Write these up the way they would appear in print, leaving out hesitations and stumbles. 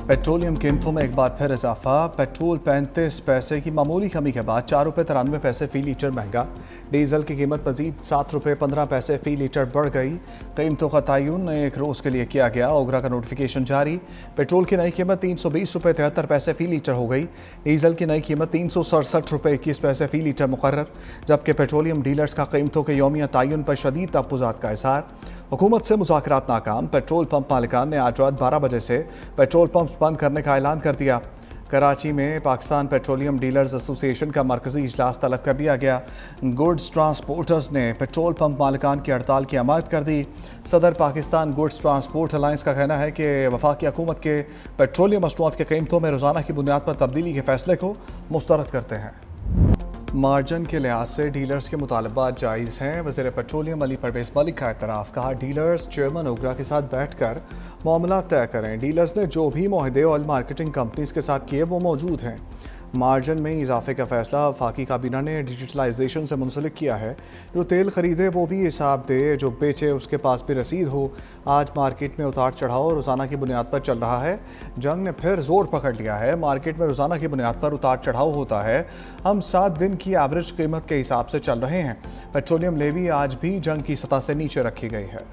Petroleum कीमतों में एक बार फिर इजाफा। पेट्रोल 35 पैसे की मामूली कमी के बाद 4 रुपये 93 पैसे फी लीटर महंगा। डीजल की कीमत मजीद 7 रुपये 15 पैसे फी लीटर बढ़ गई। कीमतों का तयन एक रोज़ के लिए किया गया। ओगरा का नोटिफिकेशन जारी। पेट्रोल की नई कीमत 320 रुपये 73 पैसे फी लीटर हो गई। डीजल की नई कीमत 367 रुपये 21 पैसे फी लीटर मुकर्रर। जबकि पेट्रोलियम डीलर्स का कीमतों के यौमिया तयन पर शदीद तहफ़्फ़ुज़ात का इज़हार। हुकूमत से मुज़ाकरात नाकाम। पेट्रोल पंप मालिकान ने आज रात 12 बजे से पेट्रोल पंप बंद करने का ऐलान कर दिया। कराची में पाकिस्तान पेट्रोलियम डीलर्स एसोसिएशन का मरकजी इजलास तलब कर दिया गया। गुड्स ट्रांसपोर्टर्स ने पेट्रोल पंप मालिकान की हड़ताल की हमायत कर दी। सदर पाकिस्तान गुड्स ट्रांसपोर्ट अलायंस का कहना है कि वफाकी हुकूमत के पेट्रोलियम मसनूआत की कीमतों में रोज़ाना की बुनियाद पर तब्दीली के फैसले को मुस्तरद करते हैं। मार्जिन के लिहाज से डीलर्स के मुतालबात जायज़ हैं। वज़ीर पेट्रोलियम अली परवेज़ मलिक का एतराफ़। कहा, डीलर्स चेयरमैन ओगरा के साथ बैठ कर मामला तय करें। डीलर्स ने जो भी मुआहदे ऑयल मार्केटिंग कंपनीज के साथ किए वो मौजूद हैं। मार्जिन में इजाफे का फैसला वफाकी काबीना ने डिजिटलाइजेशन से मुंसलिक किया है। जो तेल खरीदे वो भी हिसाब दे, जो बेचे उसके पास भी रसीद हो। आज मार्केट में उतार चढ़ाव रोज़ाना की बुनियाद पर चल रहा है। जंग ने फिर जोर पकड़ लिया है। मार्केट में रोज़ाना की बुनियाद पर उतार चढ़ाव होता है। हम 7 दिन की एवरेज कीमत के हिसाब से चल रहे हैं। पेट्रोलियम लेवी आज भी जंग की सतह से नीचे रखी गई है।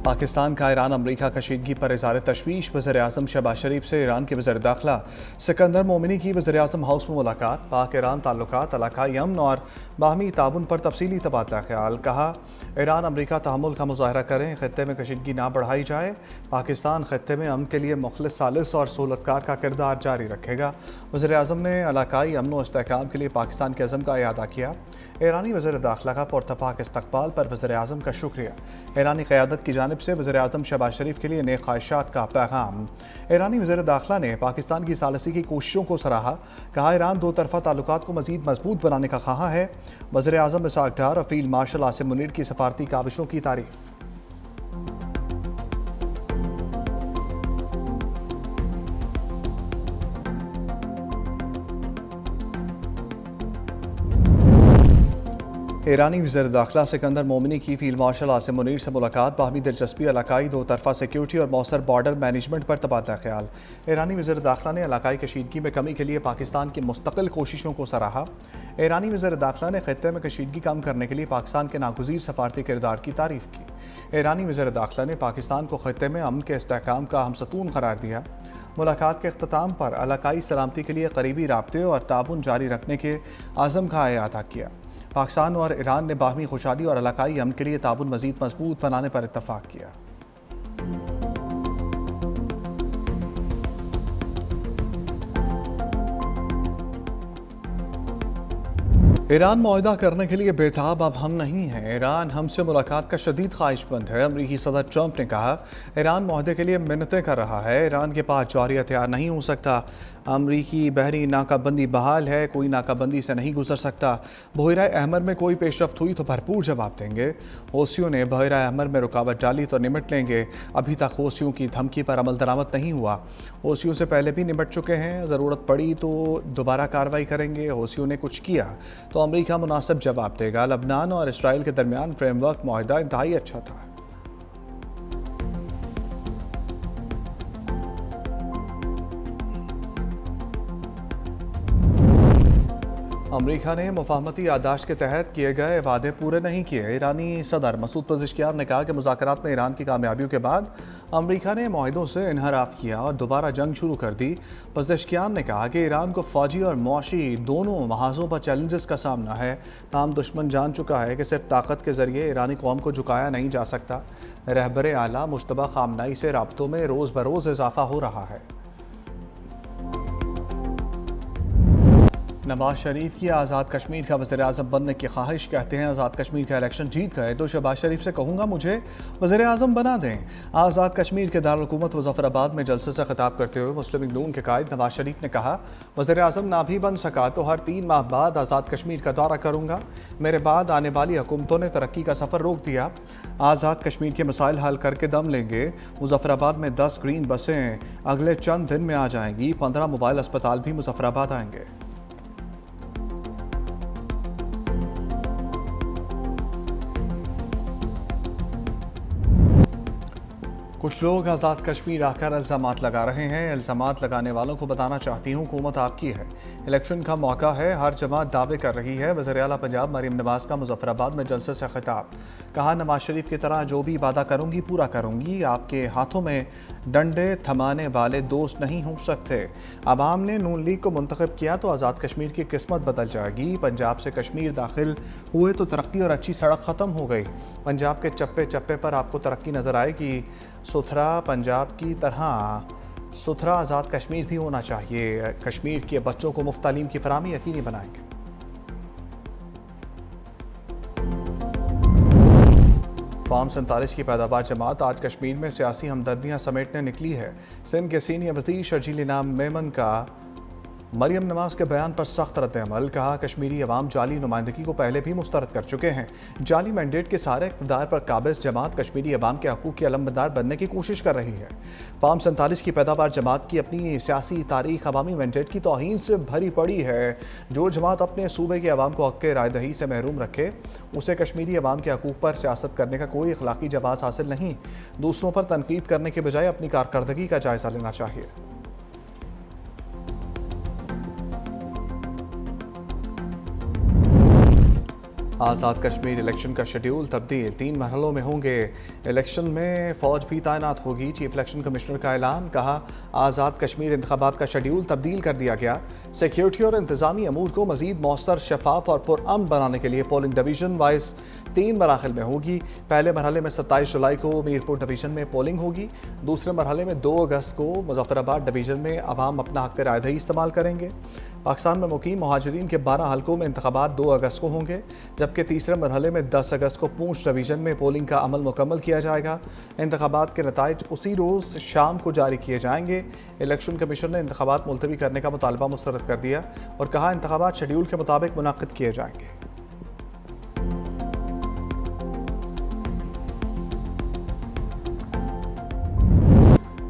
पाकिस्तान का ईरान अमरीका कशीदगी पर इज़हार तशवीश। वज़ीर आज़म शहबाज शरीफ से ईरान के वज़ीर दाखिला सिकंदर मोमिनी की वज़ीर आज़म हाउस में मुलाकात। पाक ईरान ताल्लुकात, इलाकाई अमन और बाहमी ताउन पर तफसीली तबादला ख्याल। कहा, ईरान अमरीका तहम्मुल का मुजाहरा करें, खित्ते में कशीदगी ना बढ़ाई जाए। पाकिस्तान खित्ते में अमन के लिए मुखलिस सालिस और सहूलतकार का किरदार जारी रखेगा। वज़ीर आज़म ने इलाकाई अमन व इस्तेहकाम के लिए पाकिस्तान के अज़म का इयादा किया। ईरानी वज़ीर दाखिला का पुरतपाक इस्तकबाल पर वज़ीर आज़म का शुक्रिया। ईरानी क़यादत की जानिब से वज़ीर आज़म शहबाज शरीफ के लिए नेक ख्वाहिशात का पैगाम। ईरानी वज़ीर दाखिला ने पाकिस्तान की सालसी की कोशिशों को सराहा। कहा, ईरान दो तरफ़ा ताल्लुकात को मज़ीद मजबूत बनाने का ख्वाह है। वज़ीर आज़म इसाक डार और फील्ड मार्शल आसिम मुनीर की सफारती काविशों की तारीफ। ईरानी वज़ीर दाखिला सिकंदर मोमिनी की फील्ड मार्शल आसिम मुनीर से मुलाकात। बाहमी दिलचस्पी, इलाकाई दो तरफ़ा सिक्योरिटी और मौसर बॉर्डर मैनेजमेंट पर तबादला ख्याल। ईरानी वज़ीर दाखिला ने इलाकाई कशीदगी में कमी के लिए पाकिस्तान की मुस्तकिल कोशिशों को सराहा। ईरानी वज़ीर दाखिला ने खित्ते में कशीदगी कम करने के लिए पाकिस्तान के नागुज़ीर सफारती किरदार की तारीफ़ की। ईरानी वज़ीर दाखिला ने पाकिस्तान को खित्ते में अमन के इस्तेहकाम का हमसतून करार दिया। मुलाकात के अख्ताम पर इलाकाई सलामती के लिए करीबी राब्ते और ताउन जारी रखने के आज़म का इयादा किया। पाकिस्तान और ईरान ने बाहमी खुशहाली और इलाकाई अमन के लिए ताउन मज़ीद मजबूत बनाने पर इत्तफाक किया। ईरान मुआहदा करने के लिए बेताब, अब हम नहीं हैं। ईरान हमसे मुलाकात का शदीद ख्वाहिशमंद है। अमरीकी सदर ट्रंप ने कहा, ईरान मुआहदे के लिए मिन्नतें कर रहा है। ईरान के पास जौहरी हथियार नहीं हो सकता। अमरीकी बहरी नाकाबंदी बहाल है, कोई नाकाबंदी से नहीं गुजर सकता। बहरा अहमर में कोई पेशरफ्त हुई तो भरपूर जवाब देंगे। हौसियों ने बहरा अहमर में रुकावट डाली तो निमट लेंगे। अभी तक हौसियों की धमकी पर अमल दरामद नहीं हुआ। हौसियों से पहले भी निमट चुके हैं। ज़रूरत पड़ी तो दोबारा कार्रवाई करेंगे। हौसियों ने कुछ किया तो अमरीका मुनासिब जवाब देगा। लबनान और इसराइल के दरमियान फ्रेमवर्क मुआहदा इंतहाई अच्छा था। अमरीका ने मुफाहमती याददाश्त के तहत किए गए वादे पूरे नहीं किए। ईरानी सदर मसूद पज़ेश्कियान ने कहा कि मुज़ाकरात में ईरान की कामयाबियों के बाद अमरीका ने मुआहदों से इनहराफ किया और दोबारा जंग शुरू कर दी। पज़ेश्कियान ने कहा कि ईरान को फ़ौजी और मुआशी दोनों महाजों पर चैलेंजेस का सामना है। ताम दुश्मन जान चुका है कि सिर्फ ताकत के ज़रिए ईरानी कौम को झुकाया नहीं जा सकता। रहबर आला मुश्तबा खामनाई से राब्तों में रोज़ बरोज़ इजाफा हो रहा है। नवाज शरीफ की आज़ाद कश्मीर का वज़ीर आज़म बनने की ख्वाहिश। कहते हैं, आज़ाद कश्मीर का इलेक्शन जीत गए तो शहबाज शरीफ से कहूँगा मुझे वज़ीर आज़म बना दें। आज़ाद कश्मीर के दारुल हुकूमत मुज़फ़्फ़राबाद में जलसे से खिताब करते हुए मुस्लिम लीग नून के कायद नवाज शरीफ ने कहा, वज़ीर आज़म ना भी बन सका तो हर 3 माह बाद आज़ाद कश्मीर का दौरा करूँगा। मेरे बाद आने वाली हुकूमतों ने तरक्की का सफ़र रोक दिया। आज़ाद कश्मीर के मसाइल हल करके दम लेंगे। मुज़फ़्फ़राबाद में 10 ग्रीन बसें अगले चंद दिन में आ जाएंगी। 15 मोबाइल अस्पताल भी मुज़फ़्फ़राबाद आएंगे। कुछ लोग आज़ाद कश्मीर आकर इल्ज़ामात लगा रहे हैं। इल्ज़ामात लगाने वालों को बताना चाहती हूँ, हुकूमत आपकी है, इलेक्शन का मौका है, हर जमात दावे कर रही है। वज़ीर आला पंजाब मरीम नवाज़ का मुज़फ़्फ़राबाद में जलसे से खिताब। कहा, नवाज शरीफ की तरह जो भी वादा करूँगी पूरा करूँगी। आपके हाथों में डंडे थमाने वाले दोस्त नहीं हो सकते। अवाम ने नून लीग को मुंतखब किया तो आज़ाद कश्मीर की किस्मत बदल जाएगी। पंजाब से कश्मीर दाखिल हुए तो तरक्की और अच्छी सड़क ख़त्म हो गई। पंजाब के चप्पे चप्पे पर आपको तरक्की नज़र आएगी। सुथरा पंजाब की तरह सुथरा आज़ाद कश्मीर भी होना चाहिए। कश्मीर के बच्चों को मुफ्त तालीम की फराहमी यकीनी बनाएंगे। फार्म 47 की पैदावार जमात आज कश्मीर में सियासी हमदर्दियां समेटने निकली है। सिंध के सीनियर वज़ीर शर्जील इनाम मेमन का मरीम नवाज के बयान पर सख्त रद्द-ए-अमल। कहा, कश्मीरी अवाम जाली नुमाइंदगी को पहले भी मुस्तरद कर चुके हैं। जाली मैंडेट के सारे इक़्तिदार पर काबिज जमात कश्मीरी अवाम के हकूक़ की अलमबरदार बनने की कोशिश कर रही है। फार्म 47 की पैदावार जमात की अपनी सियासी तारीख अवामी मैंडेट की तौहीन से भरी पड़ी है। जो जमात अपने सूबे के अवाम को हक़ रायदही से महरूम रखे, उसे कश्मीरी अवाम के हकूक़ पर सियासत करने का कोई अखलाकी जवाज़ हासिल नहीं। दूसरों पर तनकीद करने के बजाय अपनी कारकर्दगी का जायज़ा लेना चाहिए। आज़ाद कश्मीर इलेक्शन का शेड्यूल तब्दील, 3 मरहलों में होंगे इलेक्शन में फ़ौज भी तैनात होगी। चीफ इलेक्शन कमिश्नर का ऐलान। कहा, आज़ाद कश्मीर इंतखाबात का शेड्यूल तब्दील कर दिया गया। सिक्योरिटी और इंतज़ामी अमूर को मज़ीद मौसर, शफाफ और पुरअमन बनाने के लिए पोलिंग डिवीज़न वाइज 3 मराहल में होगी। पहले मरहले में 27 जुलाई को मीरपुर डिवीज़न में पोलिंग होगी। दूसरे मरहले में 2 अगस्त को मुज़फ़्फ़राबाद डिवीज़न में अवाम अपना हक़ रायदही इस्तेमाल करेंगे। पाकिस्तान में मुकीम मुहाजिरीन के 12 हलकों में इंतखाबात 2 अगस्त को होंगे, जबकि तीसरे मरहले में 10 अगस्त को पूंछ डिवीज़न में पोलिंग का अमल मुकम्मल किया जाएगा। इंतखाबात के नताइज उसी रोज़ शाम को जारी किए जाएंगे। इलेक्शन कमीशन ने इंतखाबात मुलतवी करने का मुतालबा मुस्तरद कर दिया और कहा, इंतखाबात शेड्यूल के मुताबिक मुनाक़िद किए जाएंगे।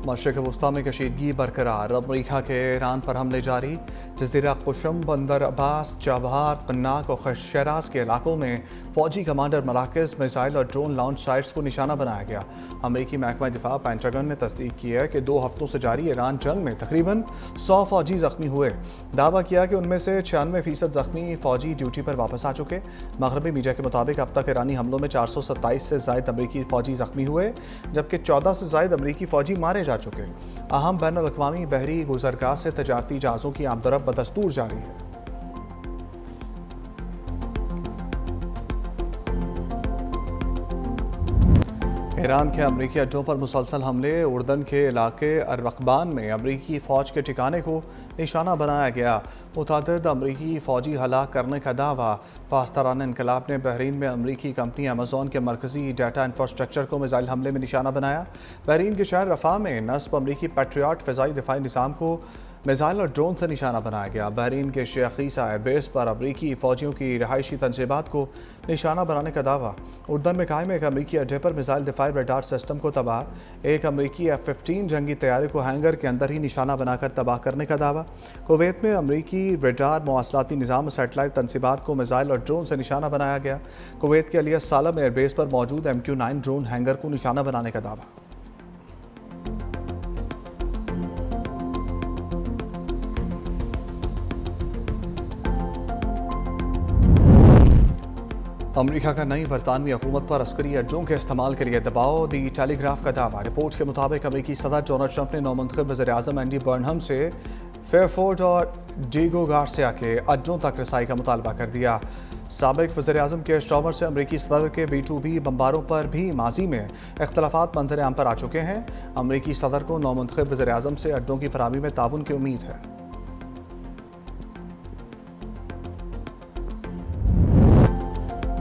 मशरिक़ वस्ता में कशीदगी बरकरार, अमरीका के ईरान पर हमले जारी। जज़ीरा कुशम, बंदर अब्बास, चाबहार, कन्नाक और शराज के इलाकों में फ़ौजी कमांडर मराकज़, मिसाइल और ड्रोन लॉन्च साइट्स को निशाना बनाया गया। अमरीकी महकमा दिफा पेंटागन ने तस्दीक की है कि 2 हफ्तों से जारी ईरान जंग में तकरीबन 100 फ़ौजी ज़ख्मी हुए। दावा किया कि उनमें से 96% ज़ख्मी फ़ौजी ड्यूटी पर वापस आ चुके। मगरबी मीडिया के मुताबिक अब तक ईरानी हमलों में 427 से ज़ायद अमरीकी फ़ौजी ज़ख्मी हुए, जबकि 14 से ज़ायद अमरीकी फ़ौजी मारे जा चुके। अहम बैनुल-अक़वामी बहरी गुज़रगाह से तजारती जहाज़ों की आमदरफ़्त बदस्तूर जारी है। ईरान के अमरीकी अड्डों पर मुसलसल हमले। उर्दन के इलाके अरवकबान में अमरीकी फ़ौज के ठिकाने को निशाना बनाया गया। मुतअद्दिद अमरीकी फ़ौजी हलाक करने का दावा। पासदारान इनकलाब ने बहरीन में अमरीकी कंपनी अमेज़न के मरकज़ी डाटा इंफ्रास्ट्रक्चर को मिसाइल हमले में निशाना बनाया। बहरीन के शहर रफ़ा में नस्ब अमरीकी पैट्रियट फ़िज़ाई दिफाई निज़ाम को मिसाइल और ड्रोन से निशाना बनाया गया। बहरीन के शेख ईसा एयरबेस पर अमरीकी फ़ौजियों की रहायशी तंजीबात को निशाना बनाने का दावा। उर्दन में कायम एक अमरीकी अड्डे पर मिसाइल दिफाई रडार सिस्टम को तबाह। एक अमरीकी F-15 जंगी तैयारे को हैंगर के अंदर ही निशाना बनाकर तबाह करने का दावा। कुवैत में अमरीकी रडार मवासलाती निज़ाम सैटेलाइट तंसीबात को मिसाइल और ड्रोन से निशाना बनाया गया। कुवैत के अलिया सालम एयरबेस पर मौजूद MQ-9 ड्रोन हैंगर को निशाना बनाने का दावा। अमरीका का नई बरतानवी हुकूमत पर अस्करी अड्डों के इस्तेमाल के लिए दबाव। दी टेलीग्राफ का दावा। रिपोर्ट के मुताबिक अमरीकी सदर डोनाल्ड ट्रंप ने नौमुंतखब वज़ीर-ए-आज़म एंडी बर्नहम से फेयरफोर्ड और डिएगो गार्सिया के अड्डों तक रसाई का मुतालबा कर दिया। साबिक वज़ीर-ए-आज़म केयर स्टार्मर से अमरीकी सदर के B-2B बम्बारों पर भी माजी में इख्तलाफात मंजर आम पर आ चुके हैं। अमरीकी सदर को नौमुंतखब वज़ीर-ए-आज़म से अड्डों की फराहमी में ताउन की उम्मीद है।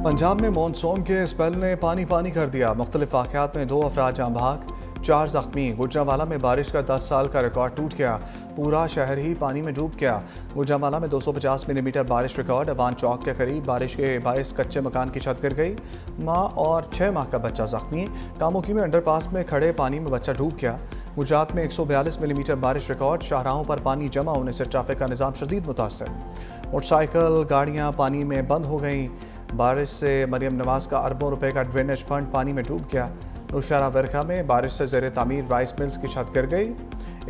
पंजाब में मानसून के स्पेल ने पानी पानी कर दिया। मुख्तलिफ वाक़यात में 2 अफराद जाँ बहक, 4 ज़ख्मी। गुजरांवाला में बारिश का 10 साल का रिकॉर्ड टूट गया। पूरा शहर ही पानी में डूब गया। गुजरांवाला में 250 मिलीमीटर बारिश रिकॉर्ड। अवान चौक के करीब बारिश के बायस कच्चे मकान की छत गिर गई। माँ और 6 माह का बच्चा ज़ख्मी। कामुकी में अंडरपास में खड़े पानी में बच्चा डूब गया। गुजरात में 142 मिलीमीटर बारिश रिकॉर्ड। शाहराहों पर पानी जमा होने से ट्रैफिक का निज़ाम शदीद मुतासर। मोटरसाइकिल गाड़ियाँ पानी में बंद हो गईं। बारिश से मरीम नवाज का अरबों रुपए का ड्रेनेज फंड पानी में डूब गया। नौशहरा वर्खा में बारिश से ज़ेर तामीर राइस मिल्स की छत गिर गई।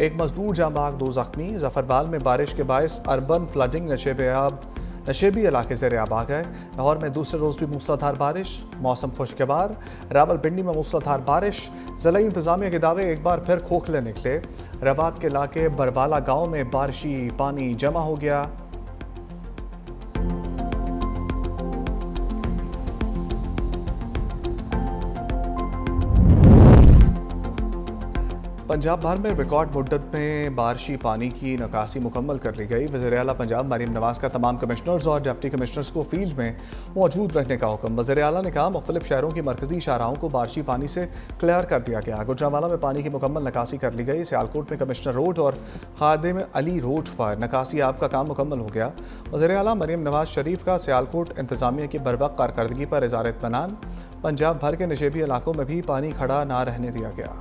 एक मजदूर जाँ बहक, 2 जख्मी। जफरवाल में बारिश के बायस अर्बन फ्लडिंग, नशेबी इलाके ज़ेर आब आ गए। लाहौर में दूसरे रोज़ भी मूसलाधार बारिश, मौसम खुशगवार। रावलपिंडी में मूसलाधार बारिश, ज़िला इंतज़ामिया के दावे एक बार फिर खोखले निकले। रवात के इलाके बरवाला गाँव में बारिशी पानी जमा हो गया। पंजाब भर में रिकॉर्ड मुद्दत में बारिशी पानी की निकासी मुकम्मल कर ली गई। वज़ीर आला पंजाब मरीम नवाज का तमाम कमिश्नर्स और डिप्टी कमिश्नर्स को फील्ड में मौजूद रहने का हुक्म। वज़ीर आला ने कहा, मुख्तलिफ शहरों की मरकजी शाहराहों को बारिशी पानी से क्लियर कर दिया गया। गुजरांवाला में पानी की मुकम्मल निकासी कर ली गई। सियालकोट में कमिश्नर रोड और खादिम अली रोड पर निकासी आप का काम मुकम्मल हो गया। वज़ीर आला मरीम नवाज शरीफ का सियालकोट इंतज़ामिया की बरवक्त कारकर्दगी पर इज़हार इत्मीनान। पंजाब भर के नशेबी इलाकों में भी पानी खड़ा ना रहने दिया गया।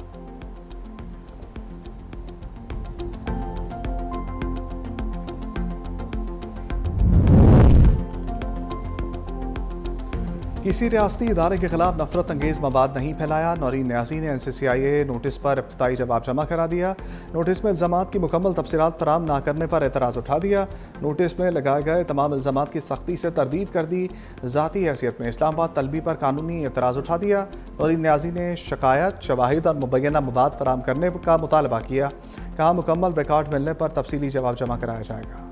किसी रियासती इदारे के खिलाफ नफरत अंगेज मवाद नहीं फैलाया। नौरीन न्याजी ने NCCIA नोटिस पर इब्तदाई जवाब जमा करा दिया। नोटिस में इल्ज़ामात की मुकम्मल तफसीलात फराहम ना करने पर एतराज़ उठा दिया। नोटिस में लगाए गए तमाम इल्ज़ामात की सख्ती से तरदीद कर दी। ज़ाती हैसियत में इस्लामाबाद तलबी पर कानूनी एतराज़ उठा दिया। नौरीन न्याजी ने शिकायत, शवाहिद और मुबैना मवाद फराहम करने का मुतालबा किया। कहा, मुकम्मल रिकॉर्ड मिलने पर तफसीली जवाब जमा कराया जाएगा।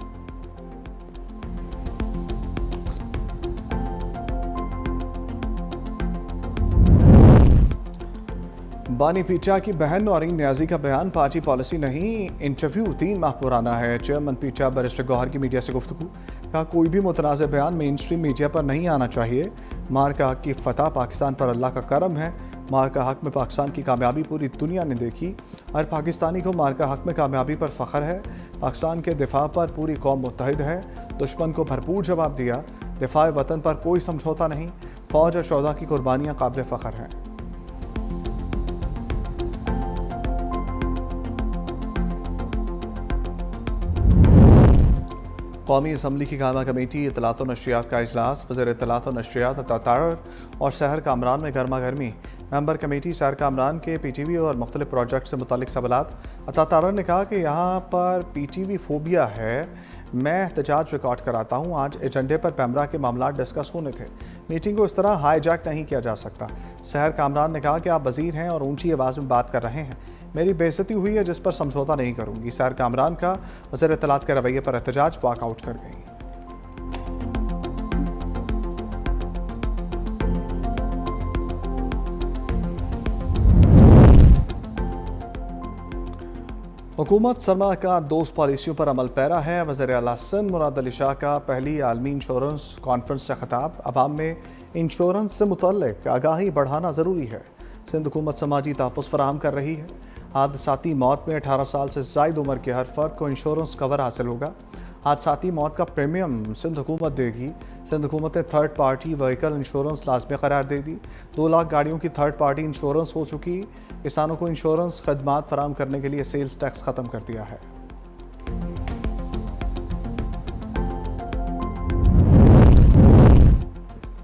बानी पीचा की बहन नौरीन न्याजी का बयान पार्टी पॉलिसी नहीं, इंटरव्यू 3 माह पुराना है। चेयरमैन पीचा बैरिस्टर गौहर की मीडिया से गुफ्तगू। कहा, कोई भी मुतनाज़ बयान मेन स्ट्रीम मीडिया पर नहीं आना चाहिए। मार का हक की फतह पाकिस्तान पर अल्लाह का करम है। मार का हक में पाकिस्तान की कामयाबी पूरी दुनिया ने देखी। हर पाकिस्तानी को मार का हक में कामयाबी पर फ़ख्र है। पाकिस्तान के दिफा पर पूरी कौम मुत्तहिद है। दुश्मन को भरपूर जवाब दिया। दिफा वतन पर कोई समझौता नहीं। फ़ौज और शोहदा की कुर्बानियाँ काबिल फ़ख्र हैं। कौमी असम्बली की कायमा कमेटी इत्तलात व नशरियात का इजलास। वज़ीर इत्तलात व नशरियात अता तारर और शहर कामरान में गर्मा गर्मी। मेंबर कमेटी शहर कामरान के PTV और मुख्तलिफ प्रोजेक्ट से मुतालिक सवालात। अता तारर ने कहा कि यहाँ पर PTV फोबिया है। मैं एहतजाज रिकॉर्ड कराता हूँ। आज एजेंडे पर पैमरा के मामला डिस्कस होने थे। मीटिंग को इस तरह हाईजैक नहीं किया जा सकता। शहर कामरान ने कहा कि आप वज़ीर हैं और ऊंची आवाज़ में बात कर रहे हैं। मेरी बेइज्जती हुई है जिस पर समझौता नहीं करूंगी। शहर कामरान का वज़ीर इत्तलात के रवैये पर एहतजाज, वॉकआउट कर गई। हुकूमत सरमाकार दोस्त पॉलिसियों पर अमल पैरा है। वज़ीर आला सिंध मुराद अली शाह का पहली आलमी इंश्योरेंस कॉन्फ्रेंस से खिताब। अवाम में इंश्योरेंस से मुतल्लिक आगाही बढ़ाना ज़रूरी है। सिंध हुकूमत समाजी तहफ़्फ़ुज़ फराहम कर रही है। हादसाती मौत में 18 साल से ज़ायद उम्र के हर फ़र्द को इंश्योरेंस कवर हासिल होगा। हादसाती मौत का प्रीमियम सिंध हुकूमत देगी। सिंध हुकूमत ने थर्ड पार्टी व्हीकल इंश्योरेंस लाजमी करार दे दी। 2 लाख गाड़ियों की थर्ड पार्टी इंश्योरेंस हो चुकी। किसानों को इंश्योरेंस खदमात फराहम करने के लिए सेल्स टैक्स ख़त्म कर दिया है।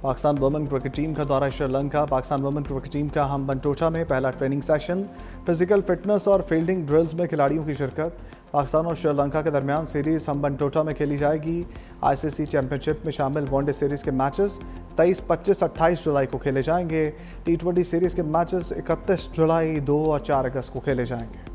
पाकिस्तान वुमेन क्रिकेट टीम का दौरा Sri Lanka. Pakistan women cricket team का हम्बनटोटा में पहला ट्रेनिंग सेशन। फिजिकल फिटनेस और फील्डिंग ड्रिल्स में खिलाड़ियों की शिरकत। पाकिस्तान और श्रीलंका के दरमियान सीरीज हम्बनटोटा में खेली जाएगी। ICC चैंपियनशिप में शामिल वनडे सीरीज़ के मैचेस 23, 25, 28 जुलाई को खेले जाएंगे। T20 सीरीज़ के मैचेस 31 जुलाई, 2 और 4 अगस्त को खेले जाएंगे।